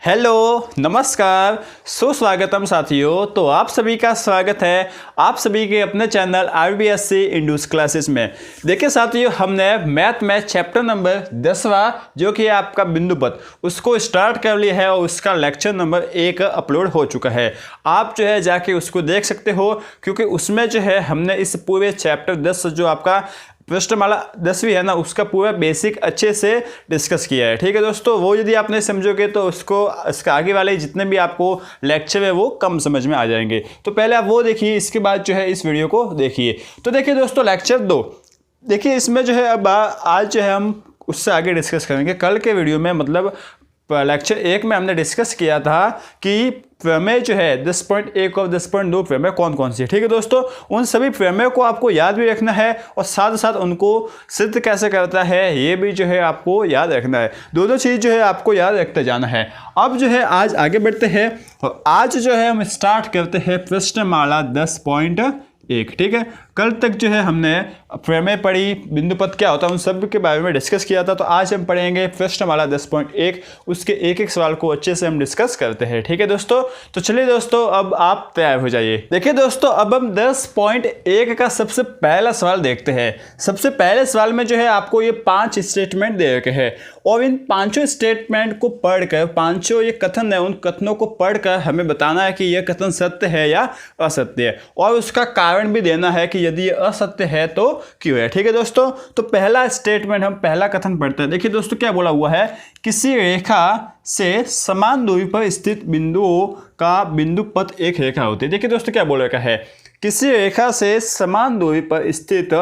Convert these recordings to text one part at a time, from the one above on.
Hello नमस्कार सुस्वागतम साथियों। तो आप सभी का स्वागत है आप सभी के अपने चैनल RBSC इंडूस क्लासेस में। देखिए साथियों, हमने मैथ में चैप्टर नंबर 10वां जो कि आपका बिंदु पथ उसको स्टार्ट कर लिया है और उसका लेक्चर नंबर 1 अपलोड हो चुका है। आप जो है जाके उसको देख सकते हो, क्योंकि उसमें जो है हमने इस पूरे चैप्टर 10 जो आपका पृष्ठमाला 10वीं है ना, उसका पूरा बेसिक अच्छे से डिस्कस किया है। ठीक है दोस्तों, वो यदि आप नहीं समझोगे तो उसको इसका आगे वाले जितने भी आपको लेक्चर है वो कम समझ में आ जाएंगे। तो पहले आप वो देखिए, इसके बाद जो है इस वीडियो को देखिए। तो देखिए दोस्तों, लेक्चर 2 देखिए, इसमें जो है अब आज जो है हम उससे आगे डिस्कस करेंगे। कल के वीडियो में मतलब लेक्चर 1 में हमने डिस्कस किया था कि प्रमेय जो है 10.1 और 10.2 प्रमेय कौन कौन सी है। ठीक है दोस्तों, उन सभी प्रमेय को आपको याद भी रखना है और साथ साथ उनको सिद्ध कैसे करता है ये भी जो है आपको याद रखना है। दोनों चीज़ जो है आपको याद रखते जाना है। अब जो है आज आगे बढ़ते हैं और आज जो है हम स्टार्ट करते हैं पृष्ठमाला 10.1। ठीक है, कल तक जो है हमने प्रमेय पढ़ी, बिंदु पथ क्या होता है उन सब के बारे में डिस्कस किया था। तो आज हम पढ़ेंगे पृष्ठमाला 10.1, उसके एक एक सवाल को अच्छे से हम डिस्कस करते हैं। ठीक है दोस्तों, तो चलिए दोस्तों अब आप तैयार हो जाइए। देखिए दोस्तों, अब हम 10.1 का सबसे पहला सवाल देखते हैं। सबसे पहले सवाल में जो है आपको ये 5 स्टेटमेंट दे रखे हैं और इन 5 स्टेटमेंट को पढ़कर, 5 ये कथन है, उन कथनों को पढ़कर हमें बताना है कि यह कथन सत्य है या असत्य है और उसका कारण भी देना है कि यदि ये असत्य है तो क्यों है। ठीक है दोस्तों, तो पहला स्टेटमेंट हम पहला कथन पढ़ते हैं। देखिए दोस्तों, क्या बोला हुआ है, किसी रेखा से समान दूरी पर स्थित बिंदुओं का बिंदु पथ एक रेखा होती है। देखिए दोस्तों, क्या बोल रखा है, किसी रेखा से समान दूरी पर स्थित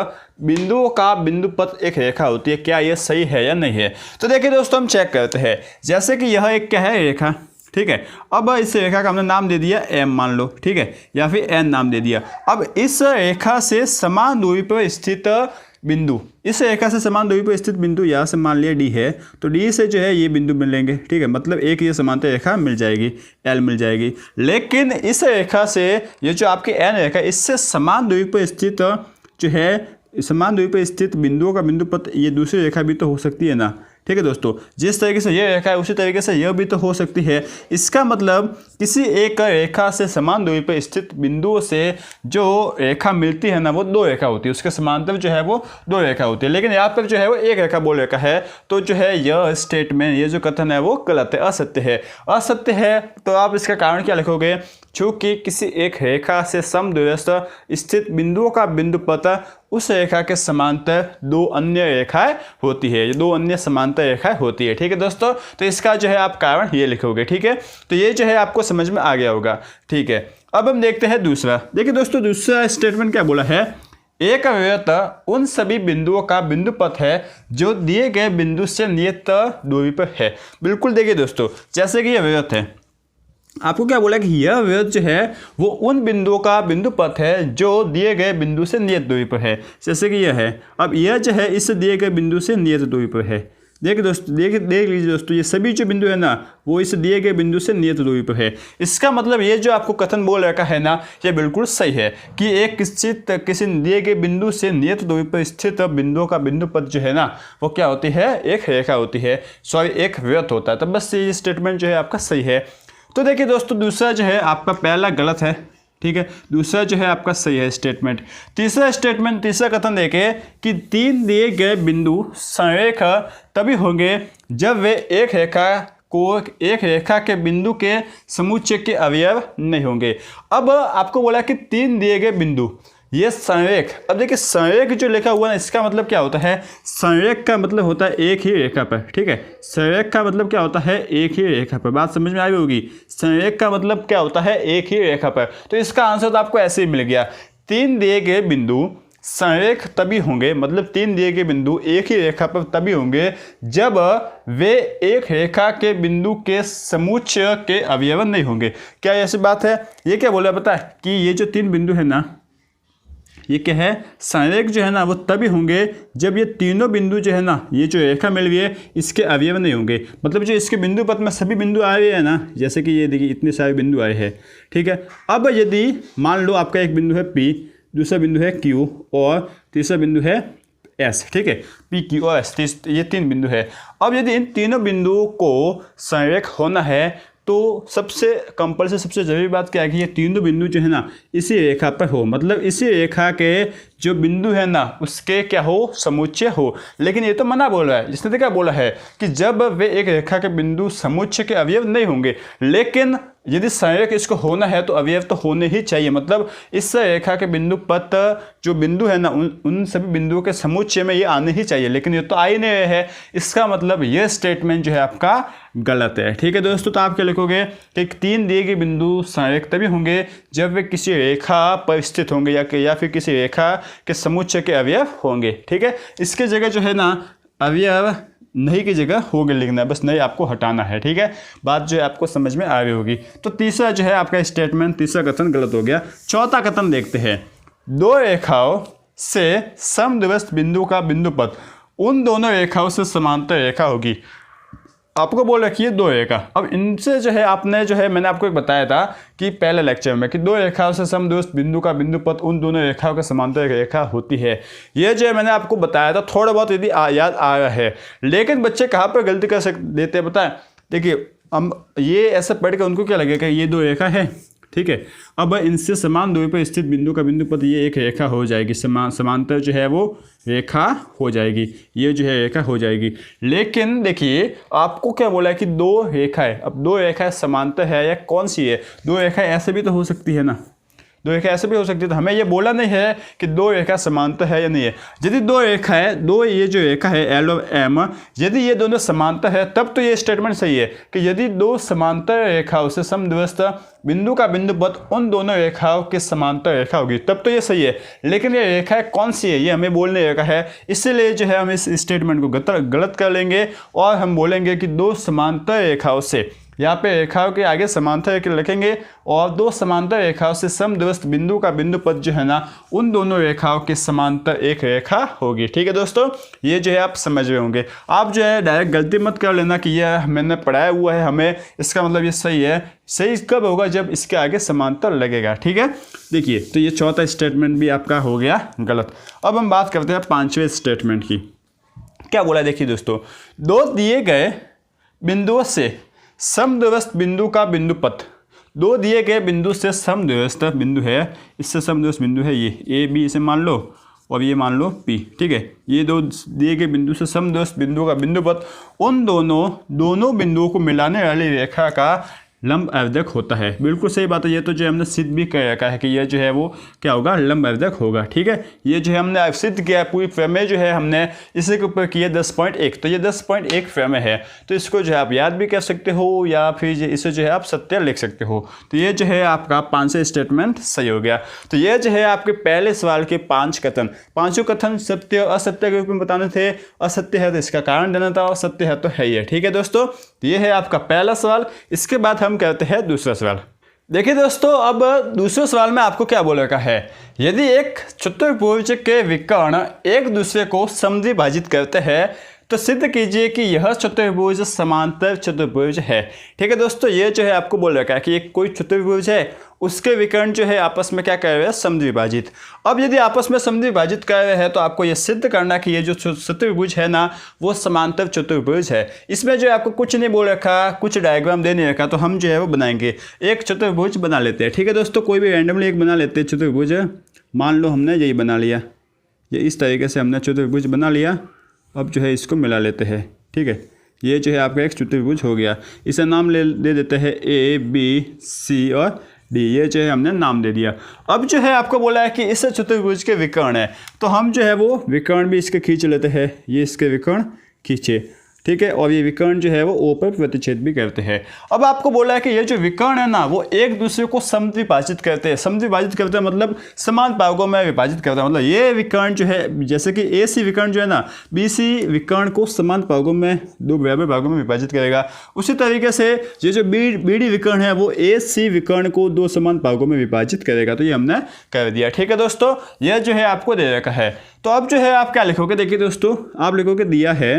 बिंदुओं का बिंदु पथ एक रेखा होती है। क्या यह सही है या नहीं है? तो देखिए दोस्तों, हम चेक करते हैं। जैसे कि यह एक क्या है, रेखा। ठीक है, अब इस रेखा का हमने नाम दे दिया m मान लो, ठीक है, या फिर n नाम दे दिया। अब इस रेखा से समान दूरी पर स्थित बिंदु, इस रेखा से समान दूरी पर स्थित बिंदु यहाँ से मान लिया D है, तो D से जो है ये बिंदु मिलेंगे। ठीक है, मतलब एक ये समांतर रेखा मिल जाएगी, L मिल जाएगी। लेकिन इस रेखा से ये जो आपकी n रेखा, इससे समान दूरी पर स्थित जो है, समान दूरी पर स्थित बिंदुओं का बिंदु पथ ये दूसरी रेखा भी तो हो सकती है ना। ठीक है दोस्तों, जिस तरीके से ये रेखा है उसी तरीके से यह भी तो हो सकती है। इसका मतलब किसी एक रेखा से समान दूरी पर स्थित बिंदुओं से जो रेखा मिलती है ना, वो 2 रेखा होती है, उसके समांतर जो है वो 2 रेखा होती है। लेकिन यहाँ पर जो है वो एक रेखा बोल रखा है, तो जो है यह स्टेटमेंट, ये जो कथन है वो गलत है, असत्य है। असत्य है तो आप इसका कारण क्या लिखोगे, चूंकि किसी एक रेखा से समदूरस्थ स्थित बिंदुओं का बिंदु पथ उस रेखा के समांतर 2 अन्य रेखाएं होती है, 2 अन्य समांतर रेखाएं होती है। ठीक है दोस्तों, तो इसका जो है आप कारण ये लिखोगे। ठीक है, तो ये जो है आपको समझ में आ गया होगा। ठीक है, अब हम देखते हैं दूसरा। देखिए दोस्तों, दूसरा स्टेटमेंट क्या बोला है, एक अवयव उन सभी बिंदुओं का बिंदु पथ है जो दिए गए बिंदु से नियत दूरी पर है। बिल्कुल, देखिए दोस्तों, जैसे कि यह अवयव है, आपको क्या बोला कि यह अवयव जो है वो उन बिंदुओं का बिंदु पथ है जो दिए गए बिंदु से नियत दूरी पर है। जैसे कि यह है, अब यह जो है इस दिए गए बिंदु से नियत दूरी पर है। देखिए दोस्तों, देख लीजिए दोस्तों, ये सभी जो बिंदु है ना वो इस दिए गए बिंदु से नियत दूरी पर है। इसका मतलब ये जो आपको कथन बोल रखा है ना, ये बिल्कुल सही है कि एक किसी दिए गए बिंदु से नियत दूरी पर स्थित बिंदुओं का बिंदु पथ जो है ना वो क्या होती है, एक रेखा होती है, सॉरी एक वृत्त होता है। तो बस ये स्टेटमेंट जो है आपका सही है। तो देखिए दोस्तों, दूसरा जो है आपका पहला गलत है। ठीक है, दूसरा जो है आपका सही है स्टेटमेंट। तीसरा स्टेटमेंट, तीसरा कथन देखें कि 3 दिए गए बिंदु संरेख तभी होंगे जब वे एक रेखा के बिंदु के समुच्चय के अवयव नहीं होंगे। अब आपको बोला कि 3 दिए गए बिंदु, ये संरेख। अब देखिए, संरेख जो लिखा हुआ है इसका मतलब क्या होता है, संरेख का मतलब होता है एक ही रेखा पर। ठीक है, संरेख का मतलब क्या होता है, एक ही रेखा पर। बात समझ में आई होगी, संरेख का मतलब क्या होता है, एक ही रेखा पर। तो इसका आंसर तो आपको ऐसे ही मिल गया, 3 दिए गए बिंदु संरेख तभी होंगे, मतलब 3 दिए गए बिंदु एक ही रेखा पर तभी होंगे जब वे एक रेखा के बिंदु के समुच्चय के अवयव नहीं होंगे। क्या ऐसी बात है? ये क्या बोला पता है कि ये जो 3 बिंदु है ना, ये क्या है, संरेख जो है ना वो तभी होंगे जब ये तीनों बिंदु जो है ना, ये जो रेखा मिल रही है इसके अवयव नहीं होंगे। मतलब जो इसके बिंदु पथ में सभी बिंदु आए हुए हैं ना, जैसे कि ये देखिए इतने सारे बिंदु आए हैं। ठीक है, अब यदि मान लो आपका एक बिंदु है P, दूसरा बिंदु है Q और तीसरा बिंदु है S। ठीक है, P, Q और S, ये 3 बिंदु है। अब यदि इन तीनों बिंदुओं को संरेख होना है तो सबसे कंपल्सरी सबसे ज़रूरी बात क्या है कि ये तीनों बिंदु जो है ना इसी रेखा पर हो, मतलब इसी रेखा के जो बिंदु है ना उसके क्या हो, समुच्चय हो। लेकिन ये तो मना बोल रहा है, इसने तो क्या बोला है कि जब वे एक रेखा के बिंदु समुच्चय के अवयव नहीं होंगे, लेकिन यदि संयोग इसको होना है तो अवयव तो होने ही चाहिए। मतलब इस रेखा के बिंदु पथ जो बिंदु है ना उन सभी बिंदुओं के समुच्चय में ये आने ही चाहिए, लेकिन ये तो आ ही नहीं रहे हैं। इसका मतलब ये स्टेटमेंट जो है आपका गलत है। ठीक है दोस्तों, तो आप क्या लिखोगे कि 3 दिए गए बिंदु संयोग तभी होंगे जब वे किसी रेखा पर स्थित होंगे या फिर किसी रेखा के समुच्चय के अवयव होंगे। ठीक है, इसके जगह जो है ना अवयव नहीं की जगह हो गए लिखना है, बस नहीं आपको हटाना है। ठीक है, बात जो है आपको समझ में आ रही होगी। तो तीसरा जो है आपका स्टेटमेंट, तीसरा कथन गलत हो गया। चौथा कथन देखते हैं, 2 रेखाओं से समद्विस्थ बिंदु का बिंदु पथ उन दोनों रेखाओं से समांतर रेखा होगी। आपको बोल रखी है 2 रेखा। अब इनसे जो है आपने जो है मैंने आपको एक बताया था कि पहले लेक्चर में कि 2 रेखाओं से समद्विस्थ बिंदु का बिंदु पथ उन दोनों रेखाओं के समांतर रेखा होती है। ये जो है मैंने आपको बताया था, थोड़ा बहुत यदि याद आ रहा है। लेकिन बच्चे कहाँ पर गलती कर देते हैं बताएं। देखिए हम ये ऐसा पढ़ के उनको क्या लगेगा ये 2 रेखा है, ठीक है। अब इनसे समान दूरी पर स्थित बिंदु का बिंदु पथ ये एक रेखा हो जाएगी, समांतर जो है वो रेखा हो जाएगी, ये जो है रेखा हो जाएगी। लेकिन देखिए आपको क्या बोला है कि 2 रेखा है। अब 2 रेखाएं समांतर है या कौन सी है? 2 रेखाएं ऐसे भी तो हो सकती है ना, 2 रेखा ऐसे भी हो सकती है। तो हमें ये बोला नहीं है कि 2 रेखा समांतर है या नहीं है। यदि 2 रेखा है, 2 ये जो रेखा है L और M, यदि ये दोनों समांतर है तब तो ये स्टेटमेंट सही है कि यदि 2 समांतर रेखाओं से समद्विस्थ बिंदु का बिंदु पथ उन दोनों रेखाओं के समांतर रेखा होगी, तब तो ये सही है। लेकिन ये रेखा कौन सी है ये हमें बोलने रेखा है, इसीलिए जो है हम इस स्टेटमेंट को गलत कर लेंगे और हम बोलेंगे कि 2 समांतर रेखाओं से, यहाँ पे रेखाओं के आगे समांतर रेखा लिखेंगे और 2 समांतर रेखाओं से समद्विस्थ बिंदु का बिंदु पथ जो है ना उन दोनों रेखाओं के समांतर एक रेखा होगी। ठीक है दोस्तों, ये जो है आप समझ रहे होंगे। आप जो है डायरेक्ट गलती मत कर लेना कि यह मैंने पढ़ाया हुआ है हमें, इसका मतलब ये सही है। सही कब होगा? जब इसके आगे समांतर लगेगा। ठीक है, देखिए तो ये चौथा स्टेटमेंट भी आपका हो गया गलत। अब हम बात करते हैं 5वें स्टेटमेंट की। क्या बोला देखिए दोस्तों, 2 दिए गए बिंदुओं से समद्विस्थ बिंदु का बिंदु पथ, 2 दिए गए बिंदु से समद्विस्थ बिंदु है, इससे समद्विस्थ बिंदु है ये A B, इसे मान लो और ये मान लो P। ठीक है, ये 2 दिए गए बिंदु से समद्विस्थ बिंदु का बिंदु पथ उन दोनों बिंदुओं को मिलाने वाली रेखा का लंब अवदक होता है। बिल्कुल सही बात है, ये तो जो हमने सिद्ध भी कर रखा है कि यह जो है वो क्या होगा, लंब अवदक होगा। ठीक है, ये जो है हमने सिद्ध किया पूरी प्रमेय जो है हमने इसी के ऊपर किया 10.1। तो ये 10.1 प्रमेय है, तो इसको जो है आप याद भी कर सकते हो या फिर इसे जो है आप सत्य लिख सकते हो। तो ये जो है आपका 5वां स्टेटमेंट सही हो गया। तो ये जो है आपके पहले सवाल के 5 कथन, 5 कथन सत्य और असत्य के रूप में बताने थे। असत्य है तो इसका कारण देना था और सत्य है तो है ही है। ठीक है दोस्तों, ये है आपका पहला सवाल। इसके बाद हम कहते हैं दूसरा सवाल। देखिए दोस्तों, अब दूसरे सवाल में आपको क्या बोल रखा है, यदि एक चतुर्भुज के विकर्ण एक दूसरे को समद्विभाजित करते हैं तो सिद्ध कीजिए कि यह चतुर्भुज समांतर चतुर्भुज है। ठीक है दोस्तों, ये जो है आपको बोल रखा है कि एक कोई चतुर्भुज है, उसके विकर्ण जो है आपस में क्या कर रहे हैं, समद्विभाजित। अब यदि आपस में समद्विभाजित कर रहे हैं तो आपको ये सिद्ध करना कि ये जो चतुर्भुज है ना वो समांतर चतुर्भुज है। इसमें जो है आपको कुछ नहीं बोल रखा, कुछ डायग्राम दे नहीं रखा, तो हम जो है वो बनाएंगे, एक चतुर्भुज बना लेते हैं। ठीक है दोस्तों, कोई भी रैंडमली एक बना लेते हैं चतुर्भुज। मान लो हमने यही बना लिया, ये इस तरीके से हमने चतुर्भुज बना लिया। अब जो है इसको मिला लेते हैं। ठीक है, ये जो है आपका एक चतुर्भुज हो गया। इसे नाम दे देते हैं A B C और D। ये जो है हमने नाम दे दिया। अब जो है आपको बोला है कि इस चतुर्भुज के विकर्ण है, तो हम जो है वो विकर्ण भी इसके खींच लेते हैं। ये इसके विकर्ण खींचे, ठीक है, और ये विकर्ण जो है वो O पर प्रतिच्छेद भी करते हैं। अब आपको बोला है कि ये जो विकर्ण है ना वो एक दूसरे को समद्विभाजित करते हैं। समद्विभाजित करते हैं मतलब समान भागों में विभाजित करते हैं। मतलब ये विकर्ण जो है, जैसे कि AC विकर्ण जो है ना BC विकर्ण को समान भागों में, 2 बराबर भागों में विभाजित करेगा। उसी तरीके से ये जो BD विकर्ण है वो AC विकर्ण को 2 समान भागों में विभाजित करेगा। तो ये हमने कर दिया। ठीक है दोस्तों, यह जो है आपको दे रखा है। तो अब जो है आप क्या लिखोगे, देखिए दोस्तों, आप लिखोगे दिया है।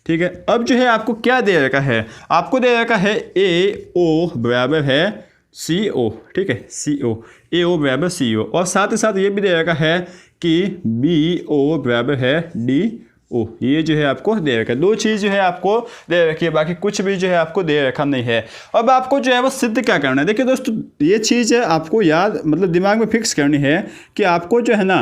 ठीक है, अब जो है आपको क्या दे रखा है, आपको दे रखा है AO बराबर है CO। ठीक है, CO, AO बराबर CO, और साथ ही साथ ये भी दे रखा है कि BO बराबर है D ओ, ये जो है आपको दे रखा है। दो चीज़ जो है आपको दे रखी है, बाकी कुछ भी जो है आपको दे रखा नहीं है। अब आपको जो है वो सिद्ध क्या करना है, देखिए दोस्तों ये चीज़ है आपको याद मतलब दिमाग में फिक्स करनी है कि आपको जो है ना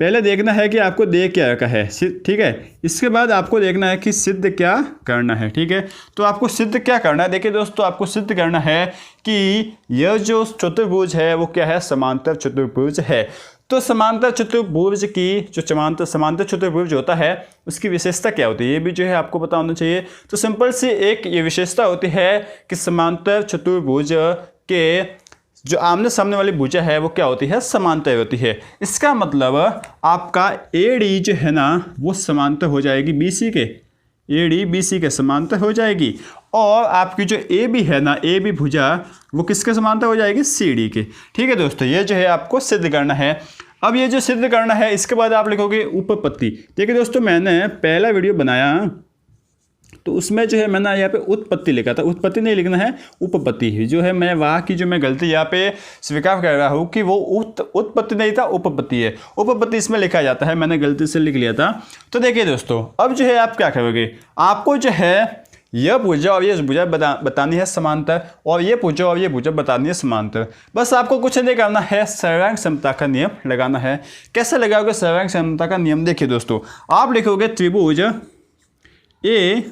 पहले देखना है कि आपको दे क्या रखा है, ठीक है। इसके बाद आपको देखना है कि सिद्ध क्या करना है, ठीक है। तो आपको सिद्ध क्या करना है, देखिए दोस्तों आपको सिद्ध करना है कि यह जो चतुर्भुज है वो क्या है, समांतर चतुर्भुज है। तो समांतर चतुर्भुज की जो समांतर चतुर्भुज होता है उसकी विशेषता क्या होती है, ये भी जो है आपको पता होना चाहिए। तो सिंपल सी एक ये विशेषता होती है कि समांतर चतुर्भुज के जो आमने सामने वाली भुजा है वो क्या होती है, समांतर होती है। इसका मतलब आपका एडी जो है ना वो समांतर हो जाएगी बीसी के, एडी बीसी के समांतर हो जाएगी। और आपकी जो ए बी है ना, ए बी भुजा वो किसके समांतर हो जाएगी, सी डी के। ठीक है दोस्तों, ये जो है आपको सिद्ध करना है। अब ये जो सिद्ध करना है इसके बाद आप लिखोगे उपपत्ति। देखिए दोस्तों मैंने पहला वीडियो बनाया तो उसमें जो है मैंने यहाँ पे उत्पत्ति लिखा था, उत्पत्ति नहीं लिखना है उपपत्ति ही जो है। मैं वहाँ की जो मैं गलती यहाँ पे स्वीकार कर रहा हूँ कि वो उत्पत्ति नहीं था, उपपत्ति है। उपपत्ति इसमें लिखा जाता है, मैंने गलती से लिख लिया था। तो देखिए दोस्तों अब जो है आप क्या करोगे, आपको जो है यह भुजा और ये भुजा बतानी है समांतर, और ये भुजा और ये भुजा बतानी है समांतर। बस आपको कुछ नहीं करना है, सर्वांग समता का नियम लगाना है। कैसे लगाओगे सर्वांग समता का नियम, देखिए दोस्तों आप लिखोगे त्रिभुज ए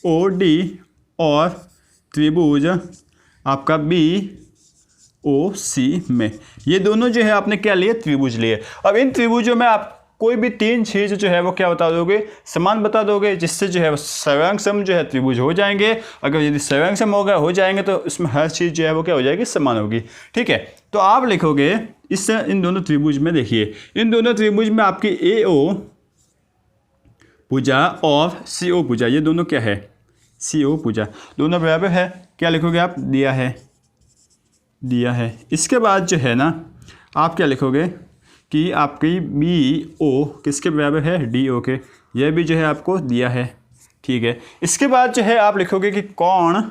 ओ डी और त्रिभुज आपका बी ओ सी में, ये दोनों जो है आपने क्या लिए, त्रिभुज लिए। अब इन त्रिभुजों में आप कोई भी तीन चीज़ जो है वो क्या बता दोगे, समान बता दोगे, जिससे जो है सर्वांग सम जो है त्रिभुज हो जाएंगे। अगर यदि सर्वांग सम होगा हो जाएंगे तो इसमें हर चीज़ जो है वो क्या हो जाएगी, समान होगी। ठीक है, तो आप लिखोगे इससे इन दोनों त्रिभुज में, देखिए इन दोनों त्रिभुज में आपकी ए ओ भुजा और सी ओ भुजा, ये दोनों क्या है, सी ओ भुजा, दोनों बराबर है। क्या लिखोगे आप, दिया है, दिया है। इसके बाद जो है ना आप क्या लिखोगे कि आपकी बी ओ किसके बराबर है, डी ओ के, यह भी जो है आपको दिया है। ठीक है, इसके बाद जो है आप लिखोगे कि कोण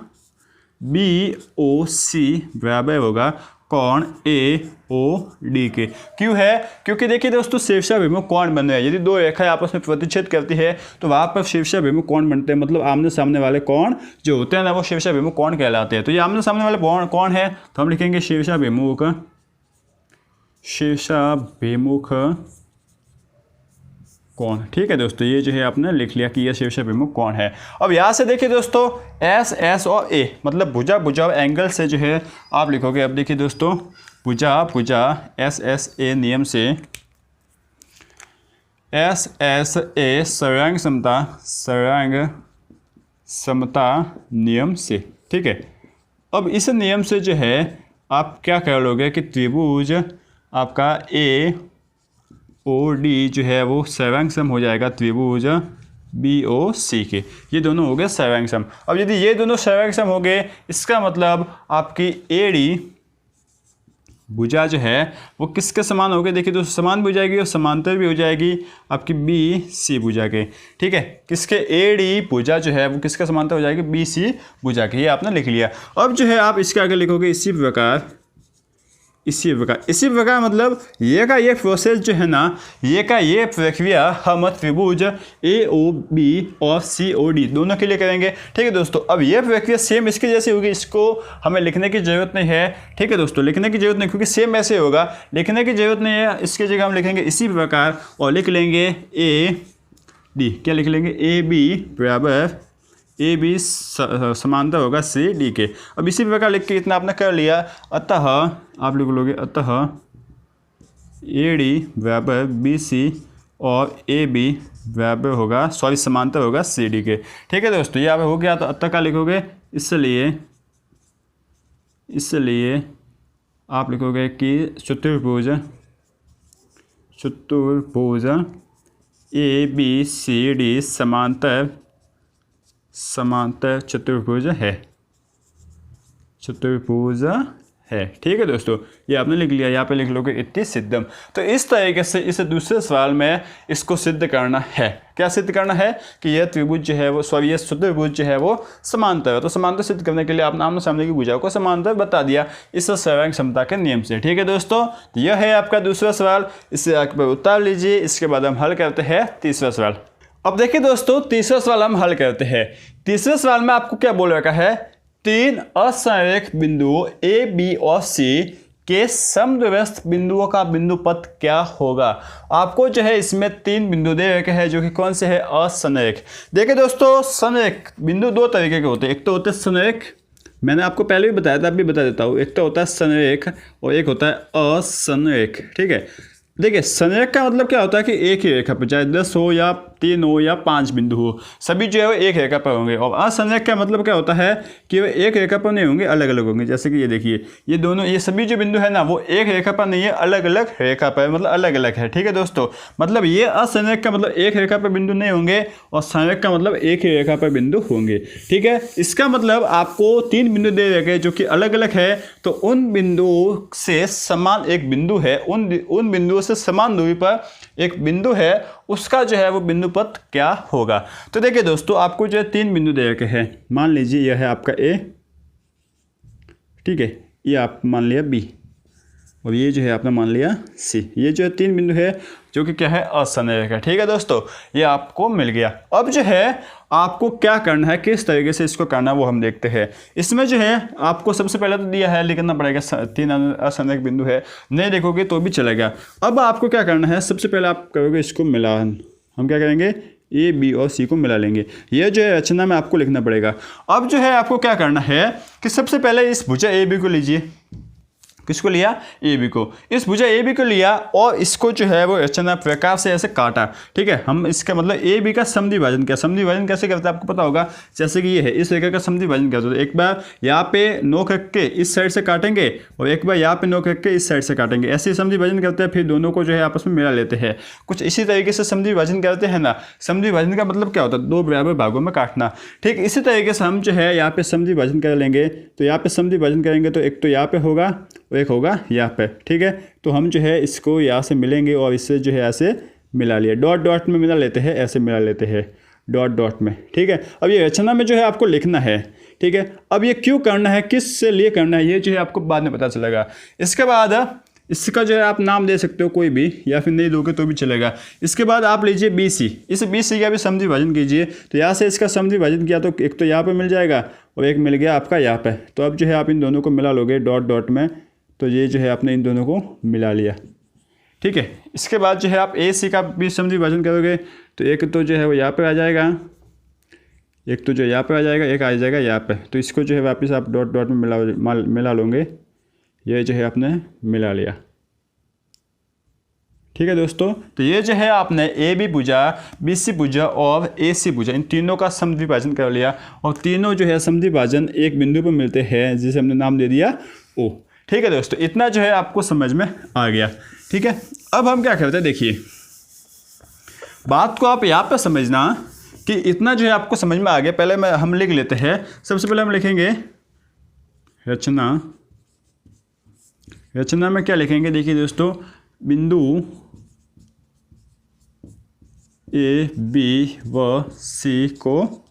बी ओ सी बराबर होगा कोण ए ओ डी के। क्यों है, क्योंकि देखिए दोस्तों शीर्षाभिमुख कोण बन रहे हैं। यदि दो रेखाएं आपस में प्रतिच्छेद करती है तो वहाँ पर शीर्षाभिमुख कोण बनते हैं, मतलब आमने सामने वाले कोण जो होते हैं ना वो शीर्षाभिमुख कोण कहलाते हैं। तो ये आमने सामने वाले कोण है तो हम लिखेंगे शीर्षाभिमुख कोण। ठीक है दोस्तों, ये जो है आपने लिख लिया कि ये शीर्षाभिमुख कोण है। अब यहाँ से देखिए दोस्तों एस एस और ए मतलब भुजा भुजा एंगल से जो है आप लिखोगे। अब देखिए दोस्तों भुजा भुजा एस एस ए नियम से, एस एस ए सर्वांग समता नियम से। ठीक है, अब इस नियम से जो है आप क्या कर लोगे कि त्रिभुज आपका ए ओ डी जो है वो सर्वांग सम हो जाएगा त्रिभुज बी ओ सी के। ये दोनों हो गए सर्वांग सम। अब यदि ये दोनों सर्वांग सम हो गए इसका मतलब आपकी ए डी भुजा जो है वो किसके समान हो गए, देखिए दोस्तों समान भी हो जाएगी और समांतर भी हो जाएगी आपकी बी सी भुजा के। ठीक है, किसके, ए डी भुजा जो है वो किसका समांतर हो जाएगी, बी सी भुजा के। ये आपने लिख लिया। अब जो है आप इसके आगे लिखोगे इसी प्रकार मतलब ये का ये प्रोसेस जो है ना, ये का ये प्रक्रिया हम त्रिभुज ए ओ बी और सी ओ डी दोनों के लिए करेंगे। ठीक है दोस्तों, अब ये प्रक्रिया सेम इसके जैसे होगी, इसको हमें लिखने की ज़रूरत नहीं है। ठीक है दोस्तों, लिखने की ज़रूरत नहीं, क्योंकि सेम ऐसे होगा, लिखने की ज़रूरत नहीं है। इसके जगह हम लिखेंगे इसी प्रकार और लिख लेंगे ए डी। क्या लिख लेंगे, ए बी बराबर ए बी समांतर होगा सी डी के। अब इसी प्रकार लिख के इतना आपने कर लिया। अतः आप लिख लोगे अतः ए डी बराबर बी सी और ए बी बराबर होगा समांतर होगा सी डी के। ठीक है दोस्तों, ये आप हो गया। तो अतः का लिखोगे, इसलिए आप लिखोगे कि चतुर्भुज ए बी सी डी समांतर चतुर्भुज है। ठीक है दोस्तों, ये आपने लिख लिया। यहाँ पे लिख लोगे इति सिद्धम। तो इस तरीके से इस दूसरे सवाल में इसको सिद्ध करना है। क्या सिद्ध करना है कि यह त्रिभुज जो है वो ये चतुर्भुज जो है वो समांतर है। तो समांतर सिद्ध करने के लिए आपने आमने सामने की भुजाओं को समांतर बता दिया इस सर्वांग समता के नियम से। ठीक है दोस्तों, तो यह है आपका दूसरा सवाल। इससे आप उत्तर लीजिए। इसके बाद हम हल करते हैं तीसरा सवाल। अब देखिए दोस्तों, तीसरा सवाल हम हल करते हैं। तीसरे सवाल में आपको क्या बोल रखा है, 3 असंरेख बिंदुओं ए, बी और सी के समद्विस्थ बिंदुओं का बिंदु पथ क्या होगा। आपको जो है इसमें 3 बिंदु दे रखे हैं जो कि कौन से है, असंरेख। देखिए दोस्तों, संरेख बिंदु 2 तरीके के होते हैं। एक तो होते हैं संरेख, मैंने आपको पहले भी बताया था, अब भी बता देता हूँ। एक तो होता है संरेख और एक होता है असंरेख। ठीक है, देखिए संरेख का मतलब क्या होता है कि एक ही रेखा पर, चाहे 10 हो या 3 हो या 5 बिंदु हो, सभी जो है वो एक रेखा पर होंगे। और असंरेख का मतलब क्या होता है कि वो एक रेखा पर नहीं होंगे, अलग अलग होंगे। जैसे कि ये देखिए, ये दोनों, ये सभी जो बिंदु है ना, वो एक रेखा पर नहीं है, अलग अलग रेखा पर, मतलब अलग अलग है। ठीक है दोस्तों, मतलब ये असंरेख का मतलब एक रेखा पर बिंदु नहीं होंगे और संरेख का मतलब एक ही रेखा पर बिंदु होंगे। ठीक है, इसका मतलब आपको 3 बिंदु दे रखे जो कि अलग अलग है, तो उन बिंदुओं से समान एक बिंदु है, उन बिंदुओं से समान दूरी पर एक बिंदु है, उसका जो है वो बिंदु पथ क्या होगा। तो देखिए दोस्तों, आपको जो है 3 बिंदु दे रखे हैं। मान लीजिए यह है आपका ए, ठीक है, ये आप मान लिया बी और ये जो है आपने मान लिया सी। ये जो है 3 बिंदु है जो कि क्या है, असंरेख है। ठीक है दोस्तों, ये आपको मिल गया। अब जो है आपको क्या करना है, किस तरीके से इसको करना है वो हम देखते हैं। इसमें जो है आपको सबसे पहले तो दिया है, लिखना पड़ेगा 3 असंरेख बिंदु है, नहीं देखोगे तो भी चलेगा। अब आपको क्या करना है, सबसे पहले आप करोगे इसको मिलान। हम क्या करेंगे, ए, बी और सी को मिला लेंगे। ये जो है रचना में आपको लिखना पड़ेगा। अब जो है आपको क्या करना है कि सबसे पहले इस भुजा ए बी को लीजिए। किसको लिया, ए बी को। इस भुजा ए बी को लिया और इसको जो है वो रचना प्रकार से ऐसे काटा। ठीक है, हम इसका मतलब ए बी का समद्विभाजन क्या, समद्विभाजन कैसे करते हैं आपको पता होगा। जैसे कि ये है, इस रेखा का समद्विभाजन करते हैं। एक बार यहाँ पे नोक रख के इस साइड से काटेंगे और एक बार यहाँ पे नोक रख के इस साइड से काटेंगे, ऐसे समद्विभाजन करते हैं। फिर दोनों को जो है आपस में मिला लेते हैं। कुछ इसी तरीके से समद्विभाजन करते हैं ना। समद्विभाजन का मतलब क्या होता है, 2 बराबर भागों में काटना। ठीक, इसी तरीके से हम जो है यहाँ पे समद्विभाजन कर लेंगे। तो यहाँ पे समद्विभाजन करेंगे तो एक तो यहाँ पे होगा और एक होगा यहाँ पे। ठीक है, तो हम जो है इसको यहाँ से मिलेंगे और इससे जो है ऐसे मिला लिया, डॉट डॉट में मिला लेते हैं, ऐसे मिला लेते हैं डॉट डॉट में। ठीक है, अब ये रचना में जो है आपको लिखना है। ठीक है, अब ये क्यों करना है, किस से लिए करना है, ये जो है आपको बाद में पता चलेगा। इसके बाद इसका जो है आप नाम दे सकते हो कोई भी, या फिर नहीं दोगे तो भी चलेगा। इसके बाद आप लीजिए बी सी, इस बी सी का भी समद्विभाजन कीजिए। तो यहाँ से इसका समद्विभाजन किया तो एक तो यहाँ पे मिल जाएगा और एक मिल गया आपका यहाँ पे। तो अब जो है आप इन दोनों को मिला लोगे डॉट डॉट में, तो ये जो है आपने इन दोनों को मिला लिया। ठीक है, इसके बाद जो है आप ए सी का भी समद्विभाजन करोगे तो एक तो जो है वो यहाँ पे आ जाएगा, एक तो जो यहाँ पे आ जाएगा, एक आ जाएगा यहाँ पे। तो इसको जो है वापस आप डॉट डॉट में मिला लोगे। ये जो है आपने मिला लिया। ठीक है दोस्तों, तो ये जो है आपने ए बी भुजा, बी सी भुजा और ए सी भुजा, इन तीनों का समद्विभाजन कर लिया और तीनों जो है समद्विभाजन एक बिंदु पर मिलते हैं जिसे हमने नाम दे दिया ओ। ठीक है दोस्तों, इतना जो है आपको समझ में आ गया। ठीक है, अब हम क्या करते हैं, देखिए बात को आप यहाँ पर समझना कि इतना जो है आपको समझ में आ गया। पहले हम लिख लेते हैं। सबसे पहले हम लिखेंगे रचना। रचना में क्या लिखेंगे, देखिए दोस्तों, बिंदु ए बी व सी को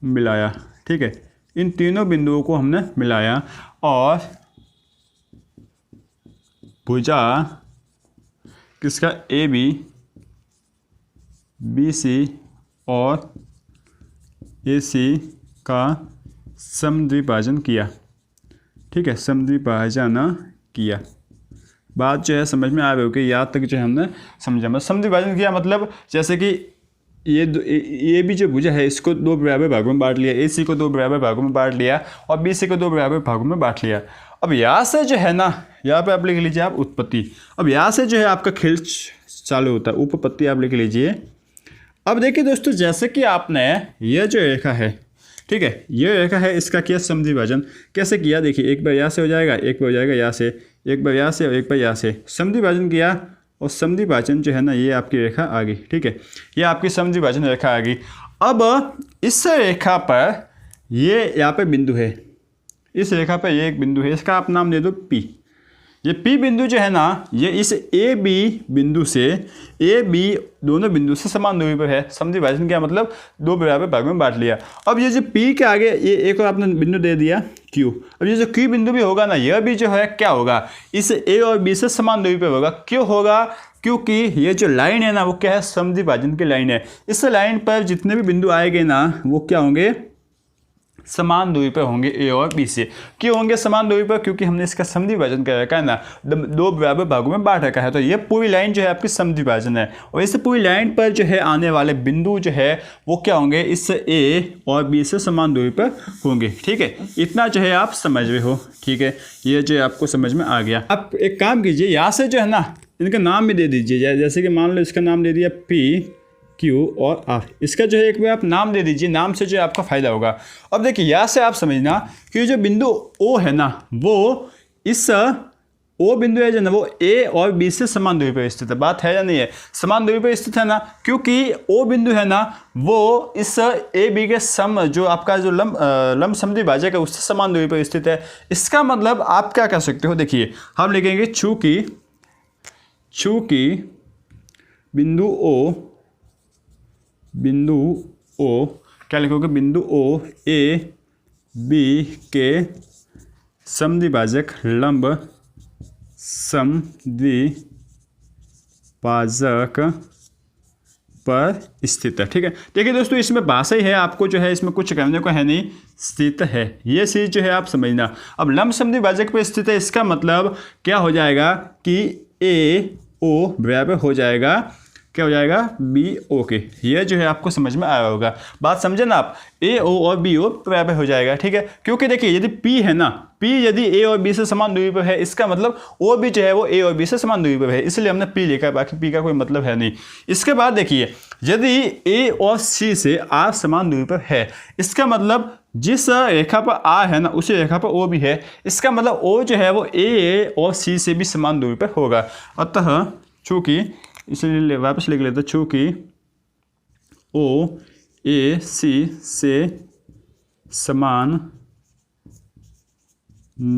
मिलाया। ठीक है, इन तीनों बिंदुओं को हमने मिलाया और भुजा किसका, ए बी सी और ए सी का समद्विभाजन किया। ठीक है, समद्विभाजन किया। बात जो है समझ में आ रही होगी, यहाँ तक जो है हमने समझा। मतलब समद्विभाजन किया मतलब जैसे कि ये भी जो भुजा है इसको 2 बराबर भागों में बांट लिया, ए सी को 2 बराबर भागों में बांट लिया और बी सी को 2 बराबर भागों में बांट लिया। अब यहाँ से जो है ना, यहाँ पे आप लिख लीजिए आप उत्पत्ति। अब यहाँ से जो है आपका खेल चालू होता है, उपपत्ति आप लिख लीजिए। अब देखिए दोस्तों, जैसे कि आपने यह जो रेखा है, ठीक है, ये रेखा है, इसका किया समद्विभाजन। कैसे किया, देखिए एक बार यहाँ से हो जाएगा, एक बार हो जाएगा यहाँ से, एक बार यहाँ से और एक बार यहाँ से। समद्विभाजन किया और समद्विभाजन जो है ना, ये आपकी रेखा आ गई। ठीक है, ये आपकी समद्विभाजन रेखा आ गई। अब इस रेखा पर ये यहाँ पे बिंदु है, इस रेखा पर ये एक बिंदु है, इसका आप नाम दे दो पी। ये पी बिंदु जो है ना, ये इस ए बी बिंदु से, ए बी दोनों बिंदु से समान दूरी पर है। समद्विभाजन क्या मतलब, 2 बराबर भागों में बांट लिया। अब ये जो पी के आगे ये एक और आपने बिंदु दे दिया क्यू। अब ये जो क्यू बिंदु भी होगा ना, यह भी जो है क्या होगा, इस ए और बी से समान दूरी पर होगा। क्यों होगा, क्योंकि ये जो लाइन है ना वो क्या है, समद्विभाजन की लाइन है। इस लाइन पर जितने भी बिंदु आएंगे ना वो क्या होंगे, समान दूरी पर होंगे ए और बी से। क्यों होंगे समान दूरी पर, क्योंकि हमने इसका समद्विभाजन कर रखा है ना, दो बराबर भागों में बांट रखा है। तो ये पूरी लाइन जो है आपकी समद्विभाजन है, और इस पूरी लाइन पर जो है आने वाले बिंदु जो है वो क्या होंगे, इस ए और बी से समान दूरी पर होंगे। ठीक है, इतना जो है आप समझ रहे हो। ठीक है, ये जो है आपको समझ में आ गया। आप एक काम कीजिए, यहाँ से जो है ना इनका नाम भी दे दीजिए। जैसे कि मान लो इसका नाम दे दिया पी, क्यू और आर। इसका जो है एक बार आप नाम दे दीजिए, नाम से जो है आपका फायदा होगा। अब देखिए यहाँ से आप समझना कि जो बिंदु ओ है ना वो इस ओ बिंदु है जो ना वो ए और बी से समान दूरी पर स्थित है। बात है या नहीं है, समान दूरी पर स्थित है ना, क्योंकि ओ बिंदु है ना वो इस ए बी के सम जो आपका जो लंब समद्विभाजक है उससे समान दूरी पर स्थित है। इसका मतलब आप क्या कर सकते हो, देखिए हम लिखेंगे चूंकि बिंदु ओ क्या लिखोगे, बिंदु ओ ए बी के समद्विभाजक लंब समद्विभाजक पर स्थित है। ठीक है, देखिए दोस्तों इसमें भाषा ही है, आपको जो है इसमें कुछ करने को है नहीं, स्थित है ये चीज़ जो है आप समझना। अब लंब समद्विभाजक पर स्थित है, इसका मतलब क्या हो जाएगा कि ए ओ बराबर हो जाएगा, क्या हो जाएगा, बी ओ के। ये जो है आपको समझ में आया होगा। बात समझे ना आप, ए ओ और बी ओ बराबर हो जाएगा। ठीक है, क्योंकि देखिए यदि पी है ना, पी यदि ए और बी से समान दूरी पर है, इसका मतलब ओ भी जो है वो ए और बी से समान दूरी पर है, इसलिए हमने पी लिखा है, बाकी पी का कोई मतलब है नहीं। इसके बाद देखिए यदि ए और सी से आर समान दूरी पर है, इसका मतलब जिस रेखा पर आर है ना उसी रेखा पर ओ भी है, इसका मतलब ओ जो है वो ए और सी से भी समान दूरी पर होगा। अतः चूँकि इसलिए वापस लिख लेते, चूँकि ओ ए सी से समान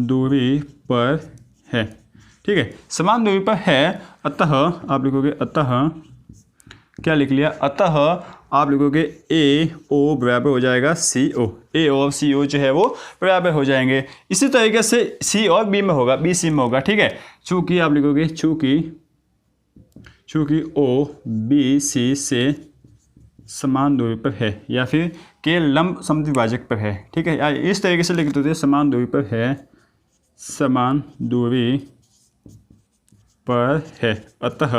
दूरी पर है। ठीक है, समान दूरी पर है, अतः आप लिखोगे, अतः क्या लिख लिया, अतः आप लिखोगे ए ओ बराबर हो जाएगा सी ओ, ए और सी ओ जो है वो बराबर हो जाएंगे। इसी तरीके से सी और बी में होगा, बी सी में होगा। ठीक है, चूँकि आप लिखोगे चूँकि ओ बी सी से समान दूरी पर है, या फिर के लंब समद्विभाजक पर है। ठीक है, या इस तरीके से लिख देते हैं, समान दूरी पर है, समान दूरी पर है। अतः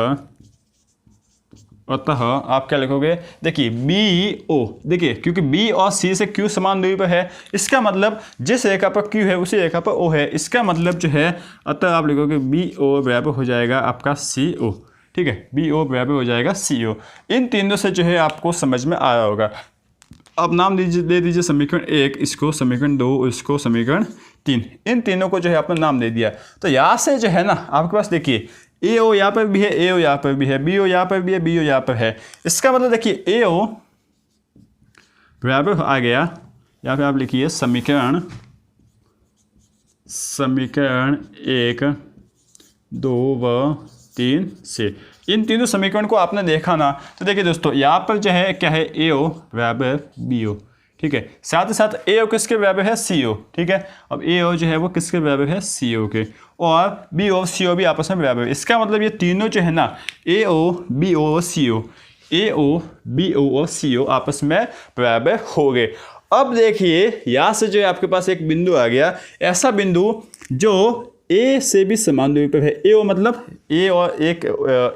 आप क्या लिखोगे, देखिए बी ओ, देखिए क्योंकि बी और सी से क्यू समान दूरी पर है, इसका मतलब जिस रेखा पर क्यू है उसी रेखा पर ओ है, इसका मतलब जो है अतः आप लिखोगे बी ओ बराबर हो जाएगा आपका सी ओ। ठीक है, बी ओ बराबर हो जाएगा सी ओ। इन तीनों से जो है आपको समझ में आया होगा। अब नाम दे दीजिए समीकरण 1 इसको, समीकरण 2 इसको, समीकरण 3, इन तीनों को जो है आपने नाम दे दिया। तो यहाँ से जो है ना आपके पास देखिए ए ओ यहाँ पर भी है, ए ओ यहाँ पर भी है, बी ओ यहाँ पर भी है, बी ओ यहाँ पर है। इसका मतलब देखिए ए ओ बराबर आ गया, यहाँ पे आप लिखिए समीकरण 1 2 व 3 से। इन तीनों समीकरण को आपने देखा ना, तो देखिए दोस्तों यहाँ पर जो है क्या है, ए ओ बराबर बी ओ। ठीक है, साथ ही साथ ए ओ किसके बराबर है, सी ओ। ठीक है, अब ए ओ जो है वो किसके बराबर है, सी ओ के, और बी ओ सी ओ भी आपस में बराबर है। इसका मतलब ये तीनों जो है ना, ए ओ बी ओ सी ओ, ए ओ बी ओ और सी ओ आपस में बराबर हो गए। अब देखिए यहाँ से जो है आपके पास एक बिंदु आ गया, ऐसा बिंदु जो ए से भी समान दूरी पर है। ए ओ मतलब ए और एक,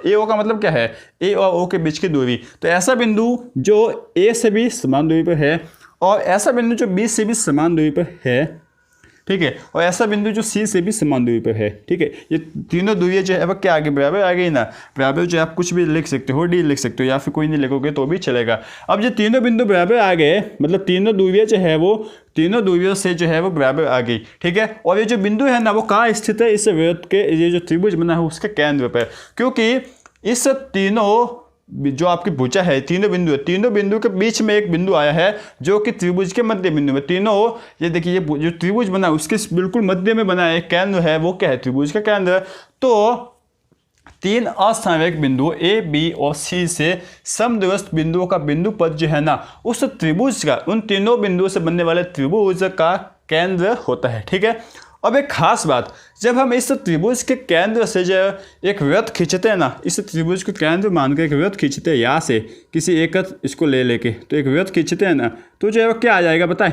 ए ओ का मतलब क्या है, ए और ओ के बीच की दूरी। तो ऐसा बिंदु जो ए से भी समान दूरी पर है, और ऐसा बिंदु जो बी से भी समान दूरी पर है। ठीक है, और ऐसा बिंदु जो सी से भी समान दूरी पर है। ठीक है, ये तीनों दूरियां जो है अब क्या आगे बराबर आ गई ना, बराबर जो है आप कुछ भी लिख सकते हो, डी लिख सकते हो, या फिर कोई नहीं लिखोगे तो भी चलेगा। अब ये तीनों बिंदु बराबर आ गए, मतलब तीनों दूरियां जो है वो तीनों दूरियों से जो है वो बराबर आ गई। ठीक है, और ये जो बिंदु है ना वो कहाँ स्थित है, इस वृत्त के ये जो त्रिभुज बना है उसके केंद्र पर, क्योंकि इस तीनों जो आपकी भुजा है, तीनों बिंदु है, तीनों बिंदु के बीच में एक बिंदु आया है जो कि त्रिभुज के मध्य बिंदु में, तीनों ये देखिए ये जो त्रिभुज बना है उसके बिल्कुल मध्य में बना है, एक केंद्र है, वो क्या है, त्रिभुज का केंद्र। तो तीन असंवेग बिंदु ए बी और सी से समदूरस्थ बिंदुओं का बिंदु पद जो है ना उस त्रिभुज का, उन तीनों बिंदुओं से बनने वाले त्रिभुज का केंद्र होता है। ठीक है, अब एक खास बात, जब हम इस त्रिभुज के केंद्र से जो एक वृत्त खींचते हैं ना, इस त्रिभुज को केंद्र मान के एक वृत्त खींचते हैं यहाँ से किसी एक इसको ले लेके, तो एक वृत्त खींचते हैं ना, तो जो है वो क्या आ जाएगा बताएं,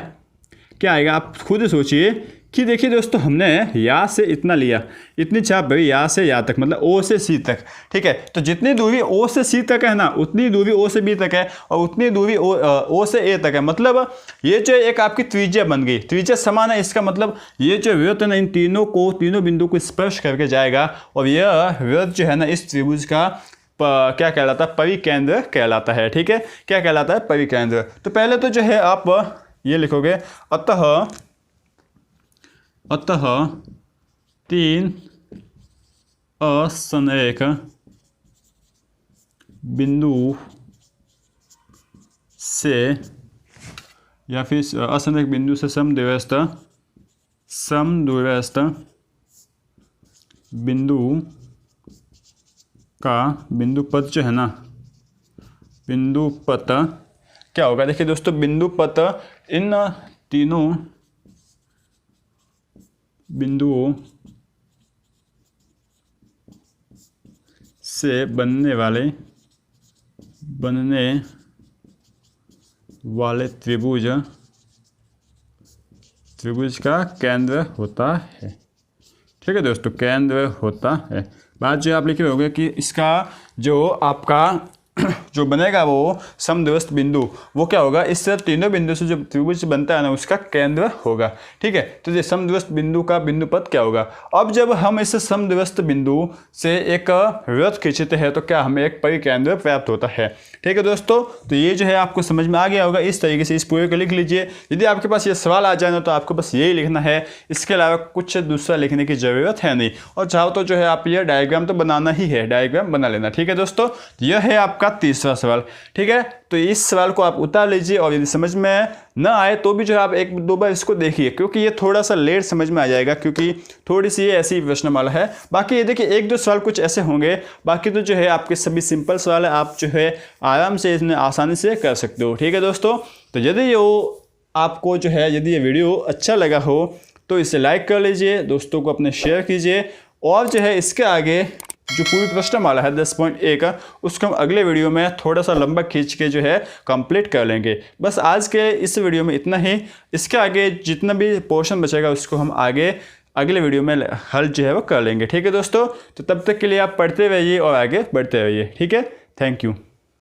क्या आएगा? आप खुद सोचिए कि देखिए दोस्तों, हमने यहाँ से इतना लिया, इतनी चाप भाई यहाँ से यहाँ तक, मतलब ओ से सी तक, ठीक है। तो जितनी दूरी ओ से सी तक है ना, उतनी दूरी ओ से बी तक है, और उतनी दूरी ओ से ए तक है। मतलब ये जो एक आपकी त्रिज्या बन गई, त्रिज्या समान है, इसका मतलब ये जो वृत्त है ना, इन तीनों बिंदु को स्पर्श करके जाएगा, और यह वृत्त जो है ना इस त्रिभुज का क्या कहलाता है? परिकेंद्र कहलाता है, ठीक है। क्या कहलाता है? परिकेंद्र। तो पहले तो जो है आप ये लिखोगे, अतः 3 असंरेख बिंदु से, या फिर असंरेख बिंदु से समद्विस्थ बिंदु का बिंदुपथ जो है ना, बिंदुपथ क्या होगा? देखिए दोस्तों, बिंदुपथ इन तीनों बिंदुओं से बनने वाले त्रिभुज का केंद्र होता है, ठीक है दोस्तों, केंद्र होता है। बात जो आप लिखे होगे कि इसका जो आपका जो बनेगा वो समद्विस्थ बिंदु, वो क्या होगा? इस तीनों बिंदु से जो त्रिभुज बनता है ना, उसका केंद्र होगा, ठीक है। तो ये समद्विस्थ बिंदु का बिंदुपथ क्या होगा? अब जब हम इस समद्विस्थ बिंदु से एक वृत्त खींचते हैं तो क्या हमें एक परिकेंद्र प्राप्त होता है, ठीक है दोस्तों। तो ये जो है आपको समझ में आ गया होगा। इस तरीके से इस पूरे को लिख लीजिए। यदि आपके पास ये सवाल आ जाए ना, तो आपको बस यही लिखना है, इसके अलावा कुछ दूसरा लिखने की ज़रूरत है नहीं। और चाहो तो जो है आप ये डायग्राम तो बनाना ही है, डायग्राम बना लेना, ठीक है दोस्तों। तो यह है आपका तीसरा सवाल, ठीक है। तो इस सवाल को आप उतार लीजिए, और यदि समझ में न आए तो भी जो है आप 1-2 बार इसको देखिए, क्योंकि ये थोड़ा सा लेट समझ में आ जाएगा, क्योंकि थोड़ी सी ये ऐसी प्रश्नमाला है। बाकी ये देखिए 1-2 सवाल कुछ ऐसे होंगे, बाकी तो जो है आपके सभी सिंपल सवाल है, आप जो है आराम से इसमें आसानी से कर सकते हो, ठीक है दोस्तों। तो यदि आपको जो है यदि ये वीडियो अच्छा लगा हो तो इसे लाइक कर लीजिए, दोस्तों को अपने शेयर कीजिए, और जो है इसके आगे जो पूरी प्रश्नमाला है 10.1 का, उसको हम अगले वीडियो में थोड़ा सा लंबा खींच के जो है कंप्लीट कर लेंगे। बस आज के इस वीडियो में इतना ही। इसके आगे जितना भी पोर्शन बचेगा उसको हम आगे अगले वीडियो में हल जो है वो कर लेंगे, ठीक है दोस्तों। तो तब तक के लिए आप पढ़ते रहिए और आगे बढ़ते रहिए, ठीक है। Thank you.